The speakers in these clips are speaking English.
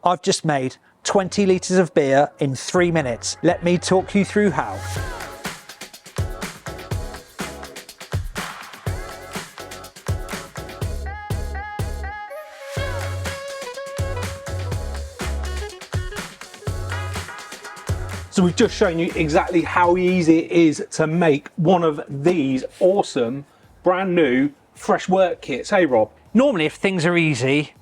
I've just made 20 litres of beer in 3 minutes. Let me talk you through how. So we've just shown you exactly how easy it is to make one of these awesome, brand new Fresh Wort Kits. Hey Rob. Normally if things are easy,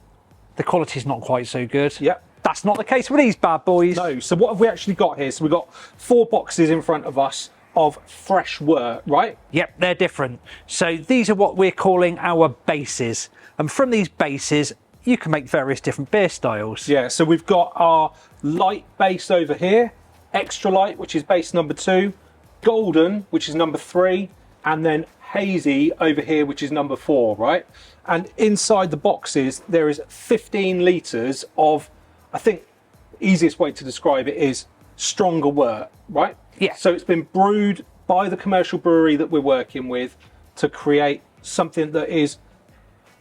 the quality's not quite so good. Yep. That's not the case with these bad boys. No, so what have we actually got here? So we've got 4 boxes in front of us of Fresh Wort, right? Yep, they're different. So these are what we're calling our bases. And from these bases, you can make various different beer styles. Yeah, so we've got our light base over here, extra light, which is base number 2, golden, which is number 3, and then hazy over here, which is number 4, right? And inside the boxes, there is 15 litres of, I think, easiest way to describe it is stronger wort, right? Yeah. So it's been brewed by the commercial brewery that we're working with to create something that is,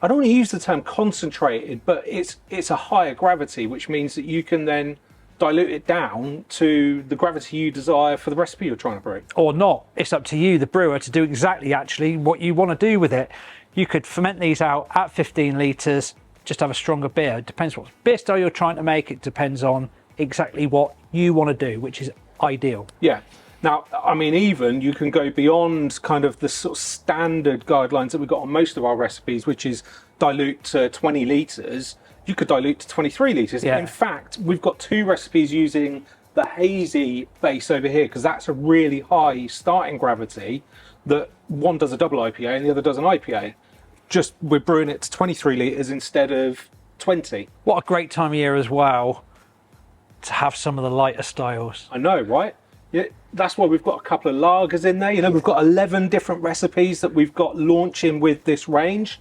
I don't want to use the term concentrated, but it's a higher gravity, which means that you can then dilute it down to the gravity you desire for the recipe you're trying to brew. Or not. It's up to you, the brewer, to do exactly actually what you want to do with it. You could ferment these out at 15 litres, just have a stronger beer. It depends what beer style you're trying to make. It depends on exactly what you want to do, which is ideal. Yeah. Now, I mean, even you can go beyond kind of the sort of standard guidelines that we've got on most of our recipes, which is dilute to 20 litres. You could dilute to 23 litres. Yeah. In fact, we've got 2 recipes using the hazy base over here, because that's a really high starting gravity, that one does a double IPA and the other does an IPA. Just we're brewing it to 23 litres instead of 20. What a great time of year as well to have some of the lighter styles. I know, right? Yeah, that's why we've got a couple of lagers in there. You know, we've got 11 different recipes that we've got launching with this range.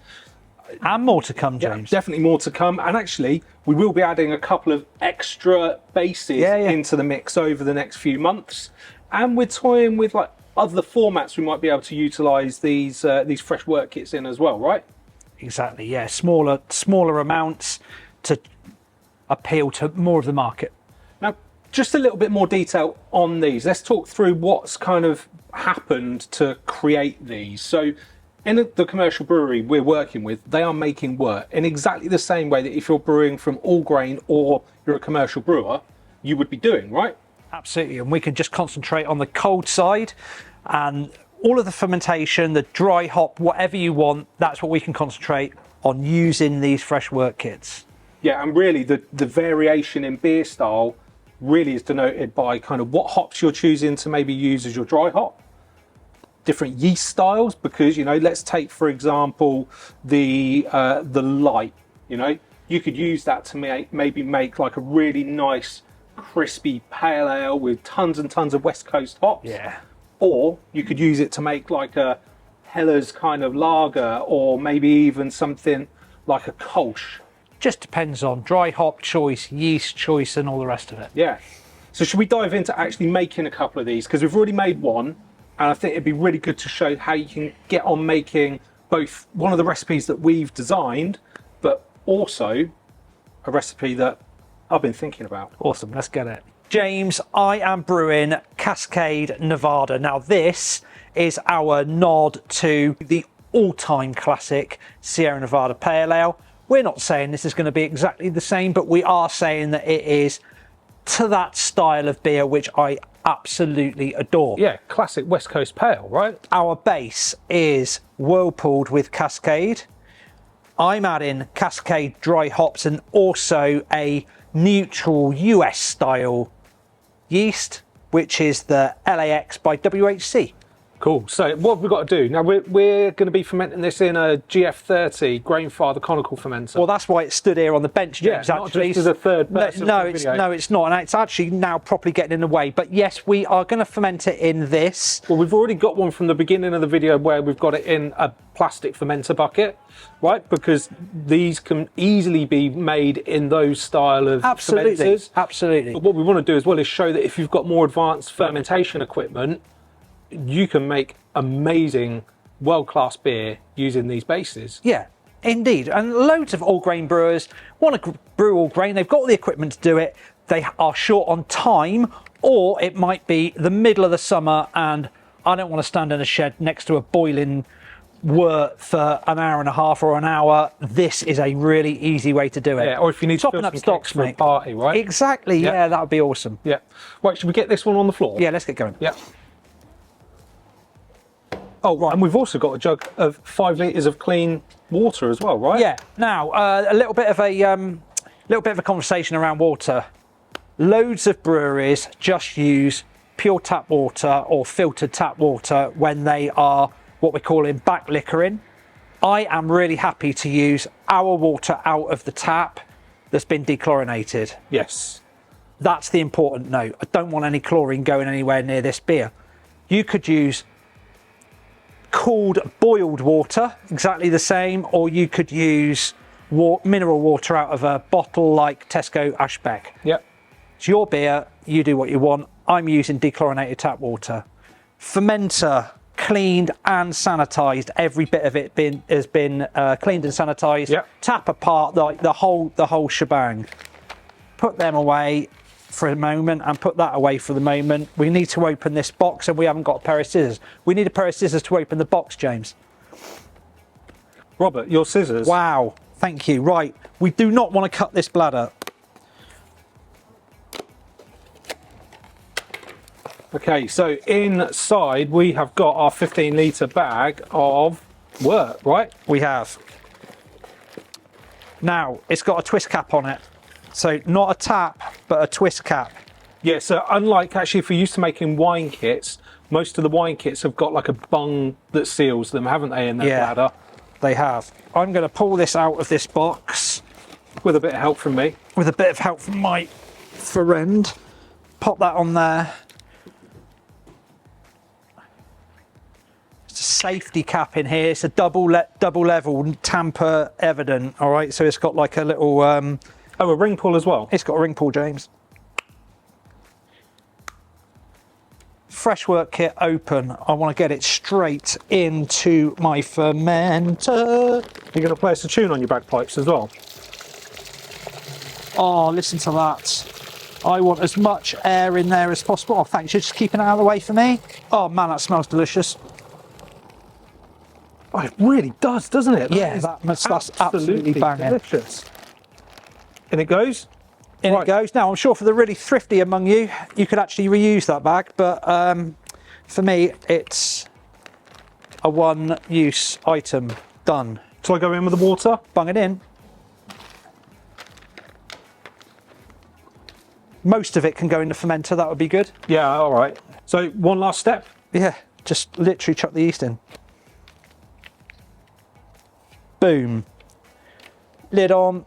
And more to come, James. Yeah, definitely more to come. And actually, we will be adding a couple of extra bases into the mix over the next few months. And we're toying with like other formats we might be able to utilise these Fresh Wort Kits in as well, right? Exactly, yeah. Smaller amounts to appeal to more of the market. Now, just a little bit more detail on these. Let's talk through what's kind of happened to create these. So in the commercial brewery we're working with, they are making wort in exactly the same way that if you're brewing from all grain or you're a commercial brewer, you would be doing, right? Absolutely, and we can just concentrate on the cold side, and all of the fermentation, the dry hop, whatever you want, that's what we can concentrate on using these Fresh Wort Kits. Yeah, and really the variation in beer style really is denoted by kind of what hops you're choosing to maybe use as your dry hop, different yeast styles, because, you know, let's take, for example, the light, you know, you could use that to maybe make like a really nice, crispy pale ale with tons and tons of West Coast hops. Yeah. Or you could use it to make like a Heller's kind of lager, or maybe even something like a Kolsch. Just depends on dry hop choice, yeast choice, and all the rest of it. Yeah. So should we dive into actually making a couple of these? Because we've already made one, and I think it'd be really good to show how you can get on making both one of the recipes that we've designed, but also a recipe that I've been thinking about. Awesome, let's get it. James, I am brewing Cascade Nevada. Now this is our nod to the all-time classic Sierra Nevada Pale Ale. We're not saying this is going to be exactly the same, but we are saying that it is to that style of beer, which I absolutely adore. Yeah, classic West Coast Pale, right? Our base is whirlpooled with Cascade. I'm adding Cascade dry hops and also a neutral US style yeast, which is the LAX by WHC. Cool. So what have we got to do? Now we're going to be fermenting this in a GF30 grain father conical fermenter. Well, that's why it stood here on the bench, James, not actually. just as a third person. No, it's not. And it's actually now properly getting in the way. But yes, we are going to ferment it in this. Well, we've already got one from the beginning of the video where we've got it in a plastic fermenter bucket, right? Because these can easily be made in those style of fermenters. Absolutely. But what we want to do as well is show that if you've got more advanced fermentation equipment, you can make amazing world-class beer using these bases. Yeah, indeed. And loads of all-grain brewers want to brew all grain. They've got all the equipment to do it. They are short on time, or it might be the middle of the summer and I don't want to stand in a shed next to a boiling wort for an hour and a half or an hour. This is a really easy way to do it. Yeah, or if you need topping to up fill some stocks, kegs for a mate. party, right? Exactly. Yeah, that would be awesome. Yeah. Right, should we get this one on the floor? Yeah, let's get going. Yeah. Oh, right. And we've also got a jug of 5 litres of clean water as well, right? Yeah. Now, a little bit of a conversation around water. Loads of breweries just use pure tap water or filtered tap water when they are what we're calling back liquoring. I am really happy to use our water out of the tap that's been dechlorinated. Yes. That's the important note. I don't want any chlorine going anywhere near this beer. You could use cooled boiled water, exactly the same, or you could use mineral water out of a bottle like Tesco Ashbeck. Yep. It's your beer, you do what you want. I'm using dechlorinated tap water. Fermenter, cleaned and sanitized. Every bit of it has been cleaned and sanitized. Yep. Tap apart the whole shebang. Put them away for a moment and put that away for the moment. We need to open this box and we haven't got a pair of scissors. We need a pair of scissors to open the box, James. Robert, your scissors. Wow, thank you. Right, we do not want to cut this bladder. Okay, so inside we have got our 15 litre bag of wort, right? We have. Now, it's got a twist cap on it. So not a tap, but a twist cap. Yeah, so unlike actually if you're used to making wine kits, most of the wine kits have got like a bung that seals them, haven't they, in their bladder? They have. I'm going to pull this out of this box. With a bit of help from me. With a bit of help from my friend. Pop that on there. It's a safety cap in here. It's a double level, tamper evident. All right, so it's got like a little... Oh, a ring pull as well? It's got a ring pull, James. Fresh Wort Kit open. I want to get it straight into my fermenter. You're going to play us a tune on your bagpipes as well? Oh, listen to that. I want as much air in there as possible. Oh, thanks. You're just keeping it out of the way for me. Oh, man, that smells delicious. Oh, it really does, doesn't it? Yeah, that's absolutely banging. Delicious. In it goes. In it goes. Now, I'm sure for the really thrifty among you, you could actually reuse that bag, but for me, it's a one-use item. Done. Shall I go in with the water? Bung it in. Most of it can go in the fermenter. That would be good. Yeah, all right. So one last step. Yeah, just literally chuck the yeast in. Boom. Lid on.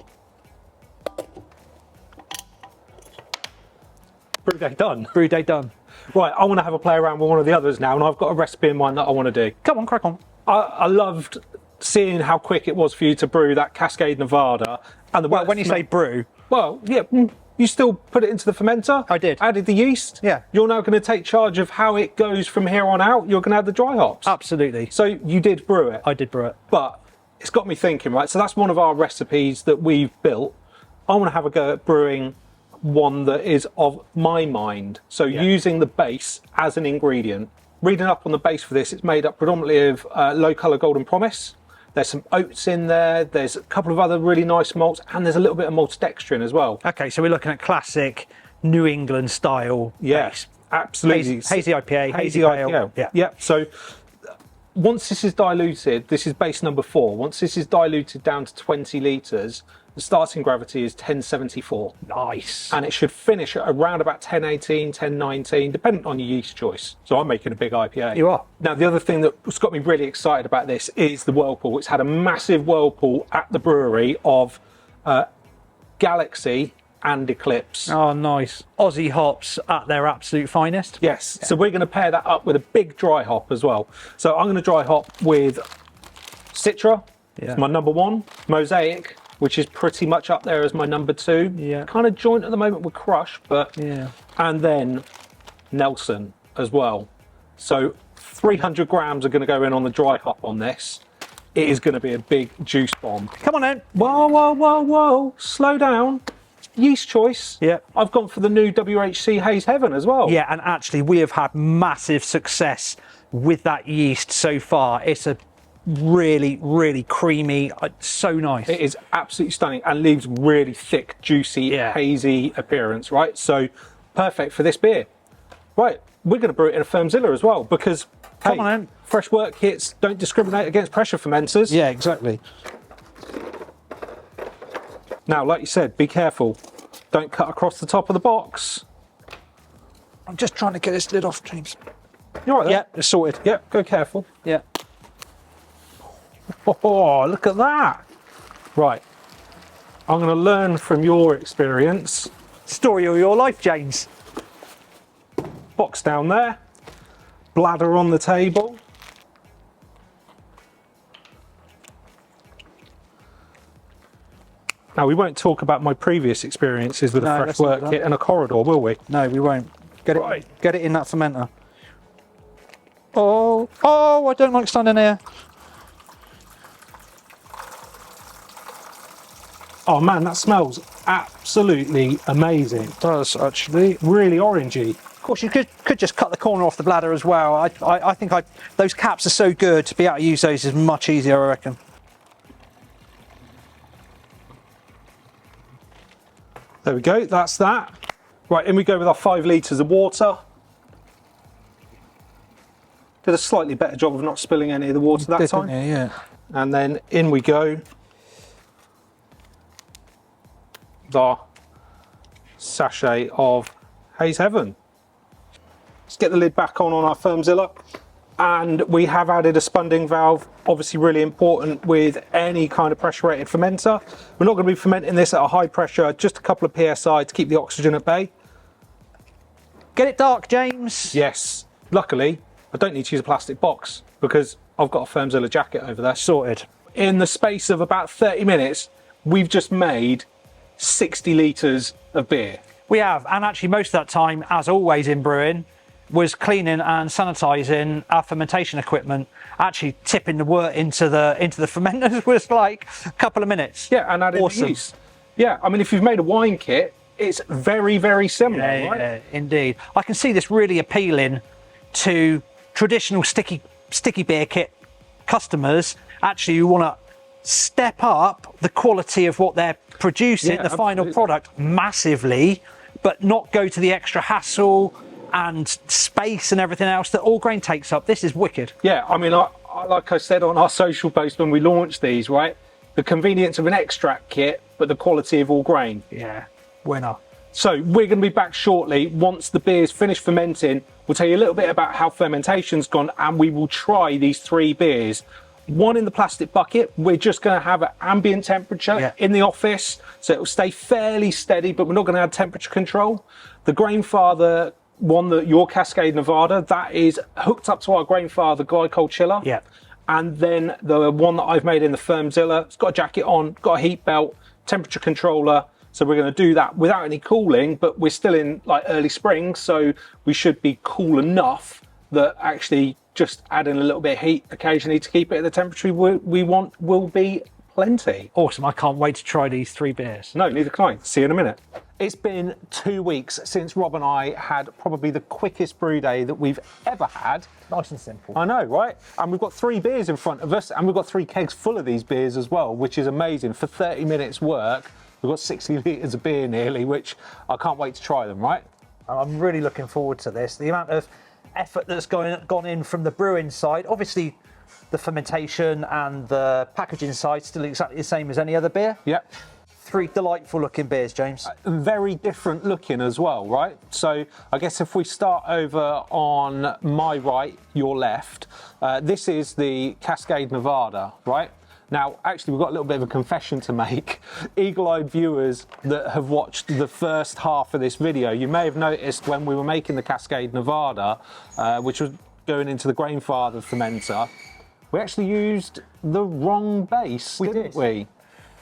Brew day done. Brew day done. Right, I want to have a play around with one of the others now, and I've got a recipe in mind that I want to do. Come on, crack on. I loved seeing how quick it was for you to brew that Cascade Nevada. And Well, when you say brew, well, yeah, you still put it into the fermenter. I did. Added the yeast. Yeah. You're now going to take charge of how it goes from here on out. You're going to add the dry hops. absolutely. So you did brew it. I did brew it. But it's got me thinking, right? So that's one of our recipes that we've built. I want to have a go at brewing one that is of my mind. So using the base as an ingredient. Reading up on the base for this, it's made up predominantly of low colour Golden Promise. There's some oats in there. There's a couple of other really nice malts, and there's a little bit of maltodextrin as well. Okay, so we're looking at classic New England style. Yes, absolutely. Hazy IPA, hazy pale. Yeah. So once this is diluted, this is base number 4. Once this is diluted down to 20 litres, the starting gravity is 1074. Nice. And it should finish at around about 1018, 1019, depending on your yeast choice. So I'm making a big IPA. You are. Now, the other thing that's got me really excited about this is the whirlpool. It's had a massive whirlpool at the brewery of Galaxy and Eclipse. Oh, nice. Aussie hops at their absolute finest. Yes, so we're going to pair that up with a big dry hop as well. So I'm going to dry hop with Citra, it's my number 1, Mosaic, which is pretty much up there as my number 2. Yeah. Kind of joint at the moment with Crush, but Yeah. and then Nelson as well. So 300 grams are going to go in on the dry hop on this. It is going to be a big juice bomb. Come on then. Whoa, whoa, whoa, whoa! Slow down. Yeast choice. Yeah. I've gone for the new WHC Haze Heaven as well. Yeah, and actually we have had massive success with that yeast so far. It's a really, really creamy, so nice. It is absolutely stunning and leaves really thick, juicy, hazy appearance, right? So perfect for this beer. Right, we're going to brew it in a Firmzilla as well because, Come on in. Fresh Wort Kits don't discriminate against pressure fermenters. Yeah, exactly. Now, like you said, be careful. Don't cut across the top of the box. I'm just trying to get this lid off, James. You're right there. Yeah, it's sorted. Yeah, go careful. Yeah. Oh, look at that. Right. I'm going to learn from your experience. Story of your life, James. Box down there. Bladder on the table. Now, we won't talk about my previous experiences with a Fresh Wort Kit and a corridor, will we? No, we won't. Get it, Right. get it in that fermenter. Oh, I don't like standing here. Oh man, that smells absolutely amazing. It does, actually. Really orangey. Of course, you could just cut the corner off the bladder as well. I think those caps are so good, to be able to use those is much easier, I reckon. There we go, that's that. Right, in we go with our 5 litres of water. Did a slightly better job of not spilling any of the water that time. Yeah. And then in we go. The sachet of Haze Heaven. Let's get the lid back on our Firmzilla. And we have added a spunding valve, obviously really important with any kind of pressure rated fermenter. We're not going to be fermenting this at a high pressure, just a couple of PSI to keep the oxygen at bay. Get it dark, James. Yes, luckily I don't need to use a plastic box because I've got a Firmzilla jacket over there. Sorted. In the space of about 30 minutes, we've just made 60 litres of beer. We have, and actually most of that time, as always in brewing, was cleaning and sanitising our fermentation equipment. Actually tipping the wort into the fermenters was like a couple of minutes. Yeah, and adding Awesome. yeast. Yeah, I mean, if you've made a wine kit, it's very, very similar, right? Yeah, indeed. I can see this really appealing to traditional sticky beer kit customers, actually who want to step up the quality of what they're producing, Yeah, the final absolutely. product, massively, but not go to the extra hassle and space and everything else that all grain takes up. This is wicked. Yeah, I mean, like I said on our social post when we launched these, right? The convenience of an extract kit, but the quality of all grain. Yeah, winner. So we're going to be back shortly. Once the beer's finished fermenting, we'll tell you a little bit about how fermentation's gone, and we will try these 3 beers. One in the plastic bucket. We're just going to have an ambient temperature in the office, so it'll stay fairly steady, but we're not going to add temperature control. The Grainfather one, your Cascade Nevada, that is hooked up to our Grainfather glycol chiller. Yeah. And then the one that I've made in the Firmzilla, it's got a jacket on, got a heat belt, temperature controller. So we're going to do that without any cooling, but we're still in like early spring, so we should be cool enough that actually just adding a little bit of heat occasionally to keep it at the temperature we want will be plenty. Awesome. I can't wait to try these 3 beers. No, neither can I. See you in a minute. It's been 2 weeks since Rob and I had probably the quickest brew day that we've ever had. Nice and simple. I know, right? And we've got 3 beers in front of us, and we've got 3 kegs full of these beers as well, which is amazing. For 30 minutes work, we've got 60 litres of beer nearly, which I can't wait to try them, right? I'm really looking forward to this. The amount of effort that's gone in from the brewing side, obviously the fermentation and the packaging side still exactly the same as any other beer. Yep. three delightful looking beers, James. Very different looking as well, right? So I guess if we start over on my right, your left, this is the Cascade Nevada, right? Now, actually, we've got a little bit of a confession to make. Eagle-eyed viewers that have watched the first half of this video, you may have noticed when we were making the Cascade Nevada, which was going into the Grainfather fermenter, we actually used the wrong base, didn't we?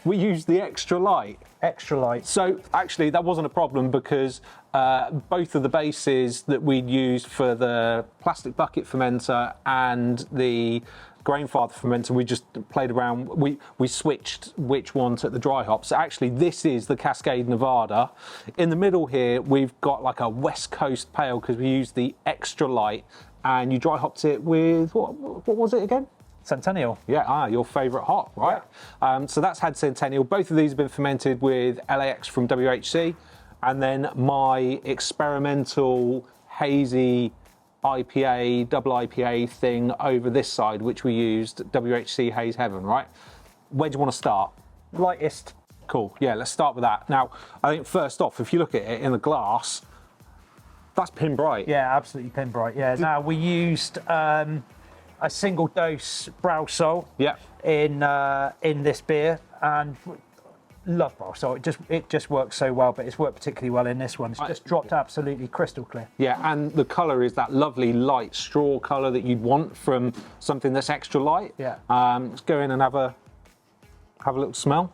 We used the extra light. Extra light. So actually that wasn't a problem because both of the bases that we'd used for the plastic bucket fermenter and the Grainfather fermenter, we just played around. We switched which one took the dry hops. So actually this is the Cascade Nevada. In the middle here we've got like a West Coast pale because we used the extra light, and you dry hopped it with what was it again? Centennial. Yeah, your favourite hop, right? Yeah. So that's had Centennial. Both of these have been fermented with LAX from WHC, and then my experimental hazy IPA, double IPA thing over this side, which we used WHC Haze Heaven, right? Where do you want to start? Lightest. Cool. Yeah, let's start with that. Now, I think first off, if you look at it in the glass, that's pin bright. Yeah, absolutely pin bright. Yeah. Now we used a single dose brow salt in this beer, and love brow salt. It just works so well, but it's worked particularly well in this one. It's just dropped absolutely crystal clear. Yeah, and the colour is that lovely light straw colour that you'd want from something that's extra light. Yeah. Let's go in and have a little smell.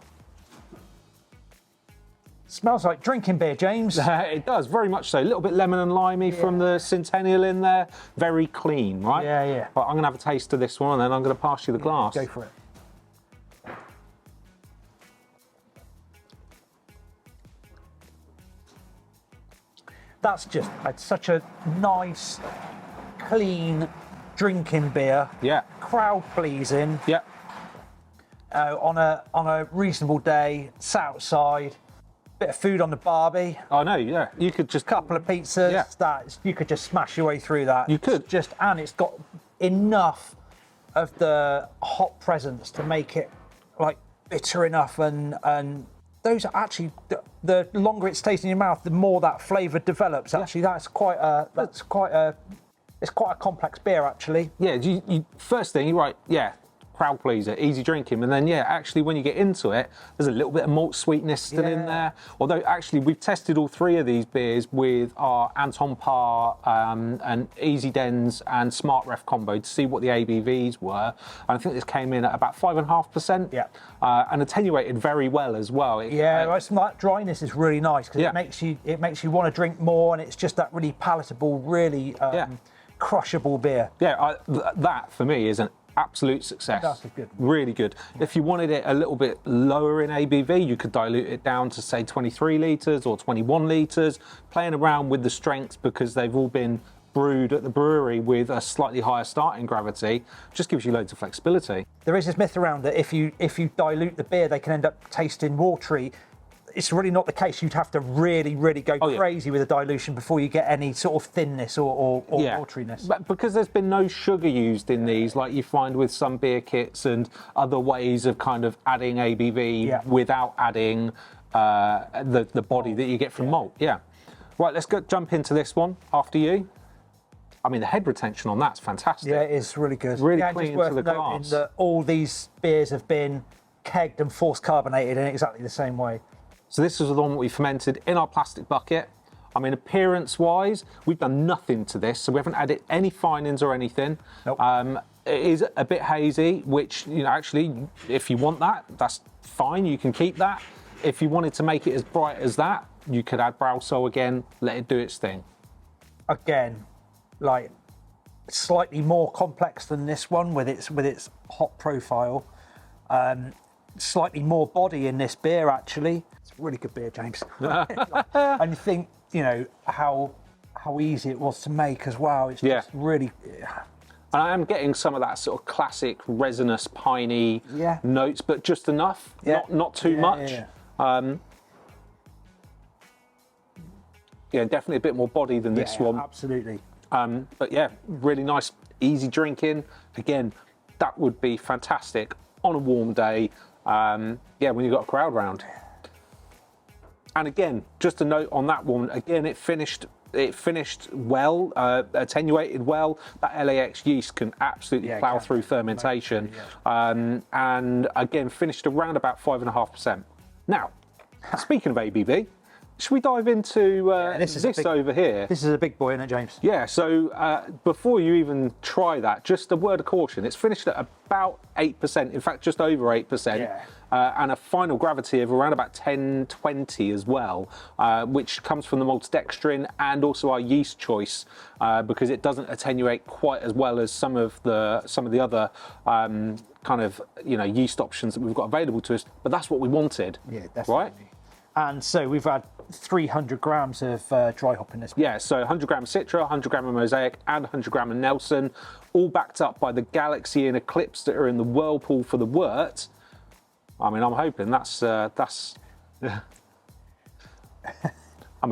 Smells like drinking beer, James. It does, very much so. A little bit lemon and limey from the Centennial in there. Very clean, right? Yeah, yeah. But I'm going to have a taste of this one, and then I'm going to pass you the glass. Go for it. That's just such a nice, clean drinking beer. Yeah. Crowd pleasing. Yeah. On a reasonable day, sat outside. Bit of food on the barbie. I know, yeah. You could just Couple of pizzas. Yeah. That you could just smash your way through that. You could. And it's got enough of the hop presence to make it like bitter enough, and those are actually the longer it stays in your mouth, the more that flavour develops. Actually, it's quite a complex beer actually. Yeah. You first thing you're right. Yeah. Crowd pleaser, easy drinking, and then actually when you get into it, there's a little bit of malt sweetness still in there. Although actually we've tested all three of these beers with our Anton Par and Easy Dens and Smart Ref combo to see what the ABVs were, and I think this came in at about 5.5%. Yeah. And attenuated very well as well. That dryness is really nice because it makes you want to drink more, and it's just that really palatable, really crushable beer. Yeah, that for me is an absolute success. That's good. Really good. If you wanted it a little bit lower in ABV, you could dilute it down to say 23 litres or 21 litres, playing around with the strengths because they've all been brewed at the brewery with a slightly higher starting gravity. Just gives you loads of flexibility. There is this myth around that if you dilute the beer, they can end up tasting watery. It's really not the case. You'd have to really, really go crazy with the dilution before you get any sort of thinness or wateriness. But because there's been no sugar used in these, like you find with some beer kits and other ways of kind of adding ABV without adding the body that you get from malt. Yeah. Right, let's jump into this one after you. I mean, the head retention on that's fantastic. Yeah, it is really good. Really clean into the glass. That all these beers have been kegged and force carbonated in exactly the same way. So this is the one that we fermented in our plastic bucket. I mean, appearance-wise, we've done nothing to this, so we haven't added any finings or anything. Nope. It is a bit hazy, which, actually, if you want that, that's fine, you can keep that. If you wanted to make it as bright as that, you could add brow salt again, let it do its thing. Again, like, slightly more complex than this one with its hop profile. Slightly more body in this beer, actually. It's a really good beer, James. And you think, how easy it was to make as well. It's just really... And I am getting some of that sort of classic resinous, piney notes, but just enough, not too much. Definitely a bit more body than this one. Absolutely. But yeah, really nice, easy drinking. Again, that would be fantastic on a warm day. When you've got a crowd round. And again, just a note on that one. Again, it finished well, attenuated well. That LAX yeast can absolutely plough through fermentation. And again, finished around about 5.5%. Now, speaking of ABV, should we dive into this over here? This is a big boy, isn't it, James? Yeah, so before you even try that, just a word of caution. It's finished at about 8%, in fact, just over 8%, and a final gravity of around about 10-20 as well, which comes from the maltodextrin and also our yeast choice, because it doesn't attenuate quite as well as some of the other kind of yeast options that we've got available to us. But that's what we wanted, right? And so we've had 300 grams of dry hop in this. Yeah, so 100 gram Citra, 100 gram of Mosaic, and 100 gram of Nelson, all backed up by the Galaxy and Eclipse that are in the whirlpool for the wort. I mean, I'm hoping that's. I mean,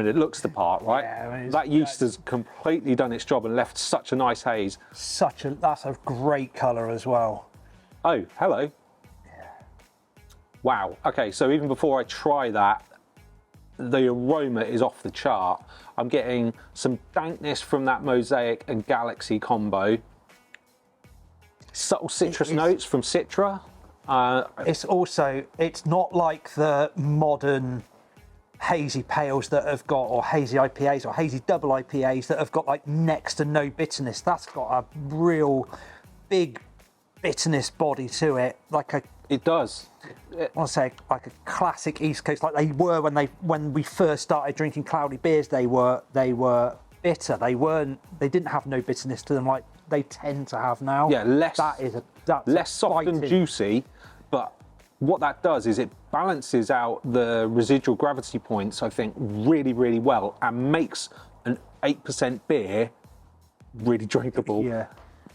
it looks the part, right? Yeah, I mean, that yeast has completely done its job and left such a nice haze. That's a great colour as well. Oh, hello. Yeah. Wow. Okay, so even before I try that, the aroma is off the chart. I'm getting some dankness from that Mosaic and Galaxy combo. Subtle citrus notes from Citra. It's not like the modern hazy pales that have got, or hazy IPAs or hazy double IPAs that have got like next to no bitterness. That's got a real big bitterness body to it, It does. I want to say like a classic East Coast, like they were when we first started drinking cloudy beers. They were bitter. They didn't have no bitterness to them like they tend to have now. Yeah, less soft and juicy, but what that does is it balances out the residual gravity points, I think, really, really well, and makes an 8% beer really drinkable.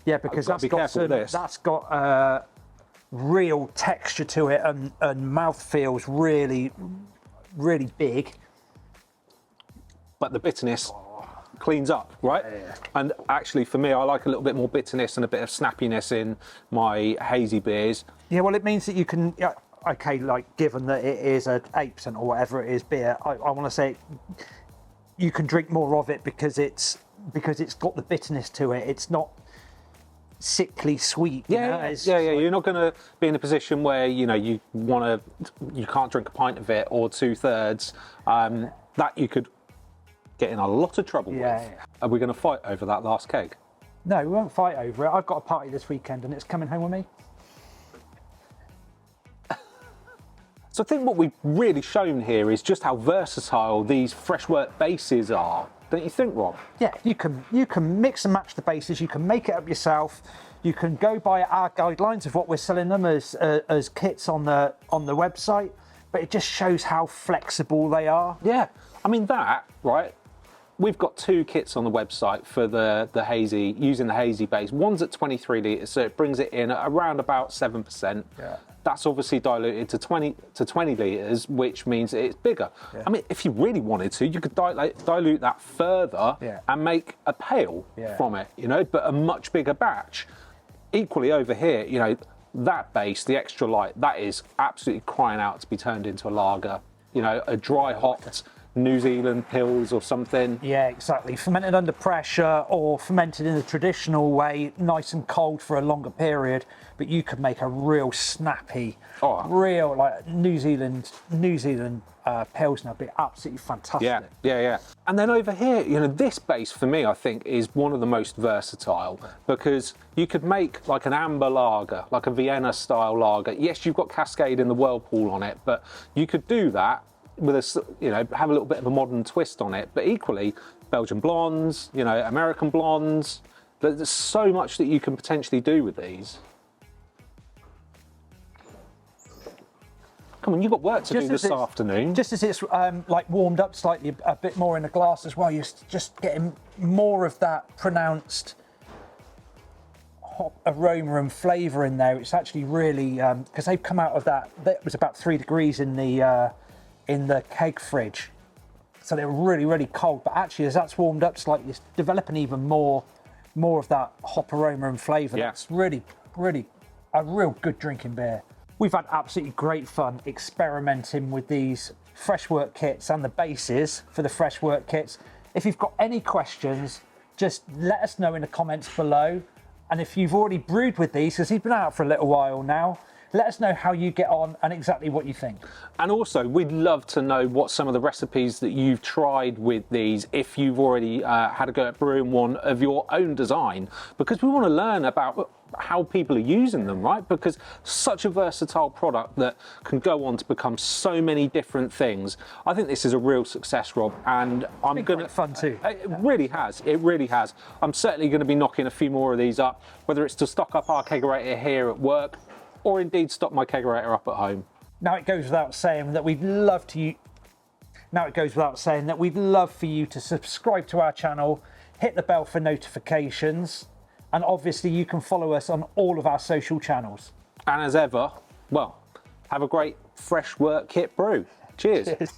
Yeah, because that's got real texture to it, and mouth feels really, really big. But the bitterness cleans up, right? Yeah. And actually, for me, I like a little bit more bitterness and a bit of snappiness in my hazy beers. Yeah, well, it means that you can, given that it is a 8% or whatever it is beer, I want to say you can drink more of it because it's got the bitterness to it. It's not sickly sweet. Yeah. You're not going to be in a position where you can't drink a pint of it or 2/3. That you could get in a lot of trouble with. Yeah. Are we going to fight over that last keg? No, we won't fight over it. I've got a party this weekend and it's coming home with me. So I think what we've really shown here is just how versatile these Fresh Wort bases are. Don't you think, Rob? Yeah, you can mix and match the bases. You can make it up yourself. You can go by our guidelines of what we're selling them as kits on the website. But it just shows how flexible they are. Yeah, I mean right. We've got 2 kits on the website for the hazy, using the hazy base. One's at 23 litres, so it brings it in at around about 7%. Yeah. That's obviously diluted to 20 litres, which means it's bigger. Yeah. I mean, if you really wanted to, you could dilute that further and make a pale from it, but a much bigger batch. Equally over here, that base, the extra light, that is absolutely crying out to be turned into a lager. A dry hopped New Zealand pills or something. Yeah, exactly. Fermented under pressure or fermented in the traditional way, nice and cold for a longer period. But you could make a real snappy, real like New Zealand pilsner. Be absolutely fantastic. Yeah. And then over here, this base for me, I think, is one of the most versatile because you could make like an amber lager, like a Vienna style lager. Yes, you've got Cascade in the whirlpool on it, but you could do that with have a little bit of a modern twist on it, but equally Belgian blondes, American blondes. There's so much that you can potentially do with these. Come on, you've got work to do this afternoon. Just as it's warmed up slightly a bit more in the glass as well, you're just getting more of that pronounced hop aroma and flavour in there. It's actually really because they've come out of that. It was about 3 degrees in the keg fridge, so they were really, really cold. But actually, as that's warmed up slightly, it's developing even more of that hop aroma and flavour. Yeah. That's really, really a real good drinking beer. We've had absolutely great fun experimenting with these Fresh Wort Kits and the bases for the Fresh Wort Kits. If you've got any questions, just let us know in the comments below. And if you've already brewed with these, because he's been out for a little while now, let us know how you get on and exactly what you think. And also, we'd love to know what some of the recipes that you've tried with these, if you've already had a go at brewing one of your own design, because we want to learn about how people are using them, right? Because such a versatile product that can go on to become so many different things. I think this is a real success, Rob, and I'm going to fun too. It really has. It really has. I'm certainly going to be knocking a few more of these up, whether it's to stock up our kegerator here at work, or indeed stock my kegerator up at home. Now it goes without saying that we'd love for you to subscribe to our channel, hit the bell for notifications, and obviously you can follow us on all of our social channels. And as ever, well, have a great Fresh Wort Kit brew. Cheers. Cheers.